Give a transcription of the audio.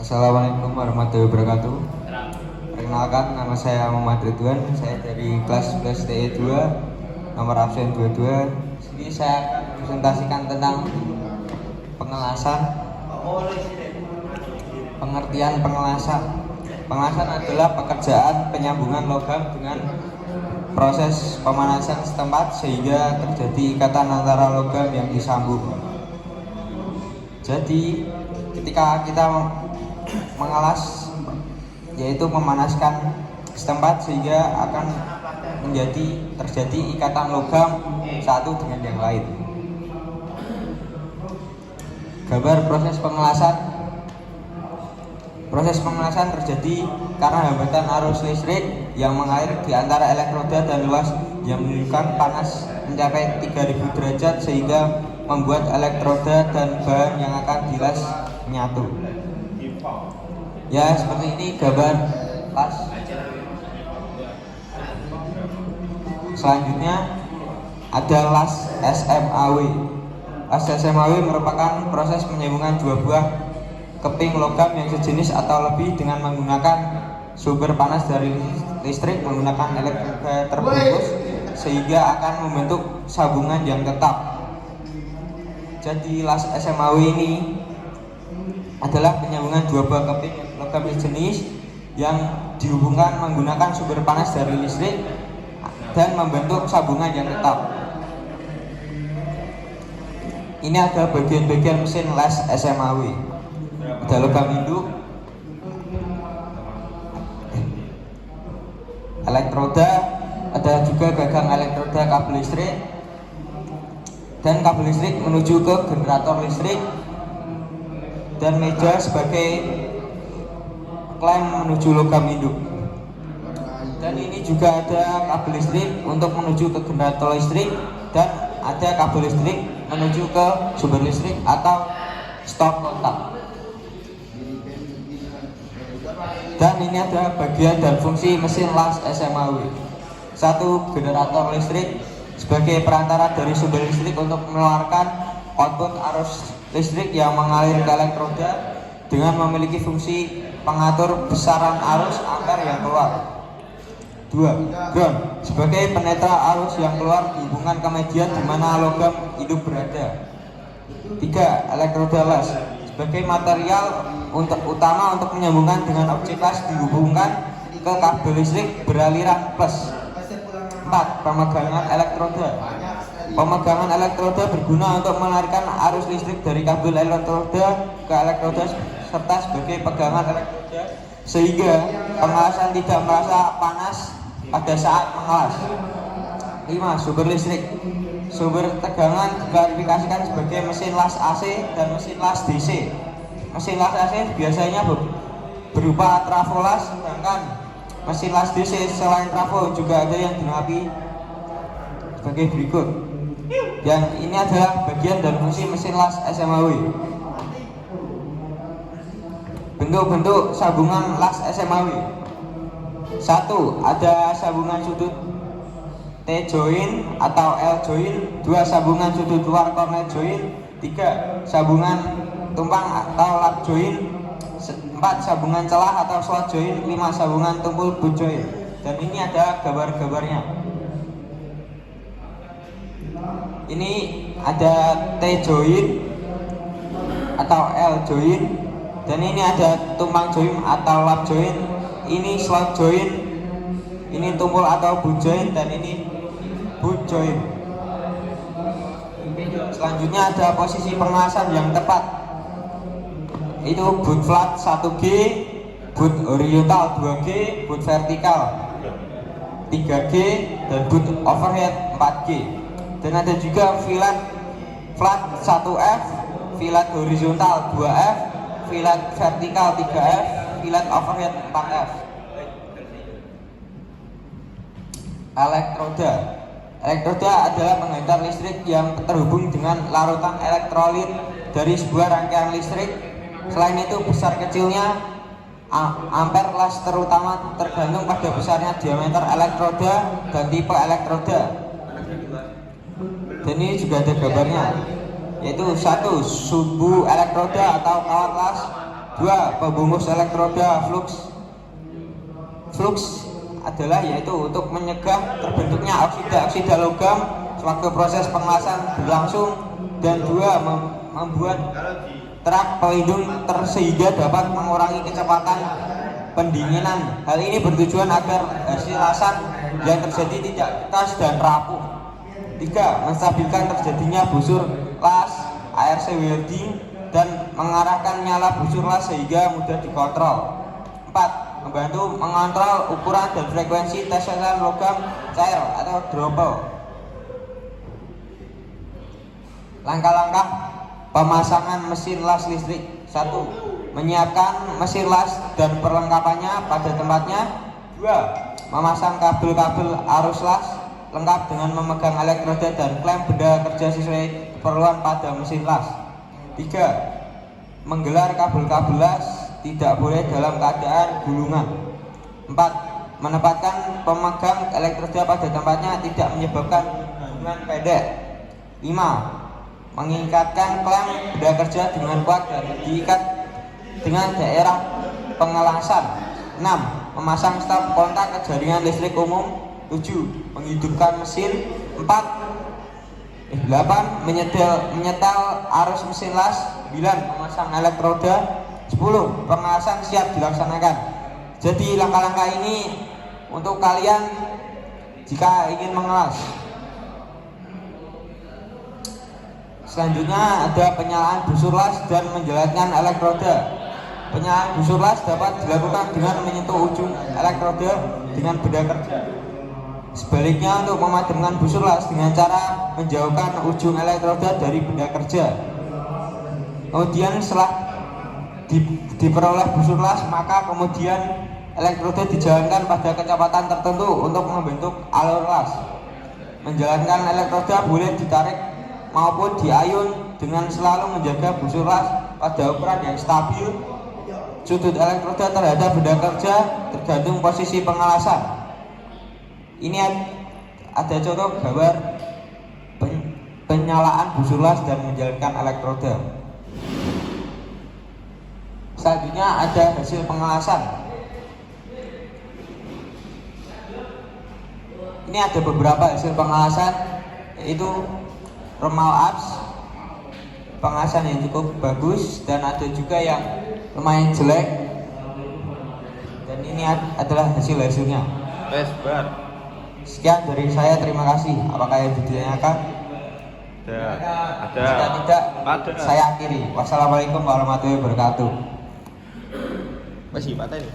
Assalamualaikum warahmatullahi wabarakatuh. Perkenalkan, nama saya Muhammad Ridwan. Saya dari kelas 11 TE 2, nomor absen 22. Sini saya akan presentasikan tentang pengelasan. Pengertian pengelasan. Pengelasan adalah pekerjaan penyambungan logam dengan proses pemanasan setempat sehingga terjadi ikatan antara logam yang disambung. Jadi ketika kita mengelas, yaitu memanaskan setempat sehingga akan terjadi ikatan logam satu dengan yang lain. Gambar proses pengelasan. Proses pengelasan terjadi karena hambatan arus listrik yang mengalir di antara elektroda dan luas yang menunjukkan panas mencapai 3000 derajat sehingga membuat elektroda dan bahan yang akan dilas menyatu. Ya, seperti ini gambar las. Selanjutnya ada las SMAW. Las SMAW merupakan proses penyambungan dua buah keping logam yang sejenis atau lebih dengan menggunakan sumber panas dari listrik menggunakan elektroda terbungkus sehingga akan membentuk sambungan yang tetap. Jadi las SMAW ini adalah penyambungan dua buah keping logam sejenis yang dihubungkan menggunakan sumber panas dari listrik dan membentuk sambungan yang tetap. Ini ada bagian-bagian mesin las SMAW. Ada logam induk, elektroda, ada juga gagang elektroda kabel listrik, dan kabel listrik menuju ke generator listrik, dan meja sebagai klem menuju logam induk. Dan ini juga ada kabel listrik untuk menuju ke generator listrik, dan ada kabel listrik menuju ke sumber listrik atau stop kontak. Dan ini ada bagian dan fungsi mesin las SMAW. Satu, generator listrik sebagai perantara dari sumber listrik untuk mengeluarkan output arus listrik yang mengalir ke elektroda dengan memiliki fungsi pengatur besaran arus ampere yang keluar. 2. Ground sebagai penetra arus yang keluar dihubungkan ke media di mana logam hidup berada. 3. Elektroda las sebagai material utama untuk menyambungkan dengan objek las dihubungkan ke kabel listrik beraliran plus. 4. Pemegangan elektroda. Pemegangan elektroda berguna untuk mengalirkan arus listrik dari kabel elektroda ke elektroda serta sebagai pegangan elektroda sehingga pengelasan tidak merasa panas pada saat mengelas. 5. Sumber listrik. Sumber tegangan diklasifikasikan sebagai mesin las AC dan mesin las DC. Mesin las AC biasanya berupa trafo las, sedangkan mesin las DC selain trafo juga ada yang dilengkapi sebagai berikut. Yang ini adalah bagian dan fungsi mesin las SMAW. Bentuk-bentuk sambungan las SMAW. 1. Ada sambungan sudut T-joint atau L-joint. 2. Sambungan sudut luar corner joint. 3. Sambungan tumpang atau lap joint. 4. Sambungan celah atau slot joint. 5. Sambungan tumpul boot joint. Dan ini ada gambar-gambarnya. Ini ada T-joint atau L-joint. Dan ini ada tumpang joint atau lap joint. Ini slot joint. Ini tumpul atau boot joint. Dan ini boot joint. Selanjutnya ada posisi pengelasan yang tepat. Itu boot flat 1G, boot horizontal 2G, boot vertikal 3G, dan boot overhead 4G. Dan ada juga fillet flat 1F, fillet horizontal 2F, fillet vertikal 3F, fillet overhead 4F. Elektroda. Elektroda adalah penghantar listrik yang terhubung dengan larutan elektrolit dari sebuah rangkaian listrik. Selain itu, besar kecilnya ampere las terutama tergantung pada besarnya diameter elektroda dan tipe elektroda. Dan ini juga ada gambarnya, yaitu 1. Sumbu elektroda atau kawat las. 2. Pembungkus elektroda flux. Flux adalah yaitu untuk menyegah terbentuknya oksida logam sewaktu proses pengelasan berlangsung, dan 2. Membuat truk pelindung sehingga dapat mengurangi kecepatan pendinginan. Hal ini bertujuan agar hasil lasan yang terjadi tidak keras dan rapuh. 3. Menstabilkan terjadinya busur las ARC welding dan mengarahkan nyala busur las sehingga mudah dikontrol. 4. Membantu mengontrol ukuran dan frekuensi tetesan logam cair atau dropel. Langkah-langkah pemasangan mesin las listrik. 1. Menyiapkan mesin las dan perlengkapannya pada tempatnya. 2. Memasang kabel-kabel arus las lengkap dengan memegang elektroda dan klem benda kerja sesuai keperluan pada mesin las. 3. Menggelar kabel-kabel las tidak boleh dalam keadaan gulungan. 4. Menempatkan pemegang elektroda pada tempatnya tidak menyebabkan gulungan pendek. 5. Mengikatkan klem benda kerja dengan kuat dan diikat dengan daerah pengelasan. 6. Memasang stop kontak ke jaringan listrik umum. 7. Menghidupkan mesin. 8. Menyetel arus mesin las. 9. Memasang elektroda. 10. Pengelasan siap dilaksanakan. Jadi langkah-langkah ini untuk kalian jika ingin mengelas. Selanjutnya ada penyalaan busur las dan menjalankan elektroda. Penyalaan busur las dapat dilakukan dengan menyentuh ujung elektroda dengan benda kerja. Sebaliknya, untuk memadamkan busur las dengan cara menjauhkan ujung elektroda dari benda kerja. Kemudian setelah diperoleh busur las, maka kemudian elektroda dijalankan pada kecepatan tertentu untuk membentuk alur las. Menjalankan elektroda boleh ditarik maupun diayun dengan selalu menjaga busur las pada ukuran yang stabil. Sudut elektroda terhadap benda kerja tergantung posisi pengelasan. Ini ada contoh gambar penyalaan busur las dan menjalankan elektroda. Selanjutnya ada hasil pengelasan. Ini ada beberapa hasil pengelasan, yaitu normal apps, pengelasan yang cukup bagus, dan ada juga yang lumayan jelek. Dan ini adalah hasilnya. Sekian dari saya, terima kasih. Apakah yang ditanyakan? Ada. Jika tidak, saya akhiri. Wassalamualaikum warahmatullahi wabarakatuh. Masih patah ini.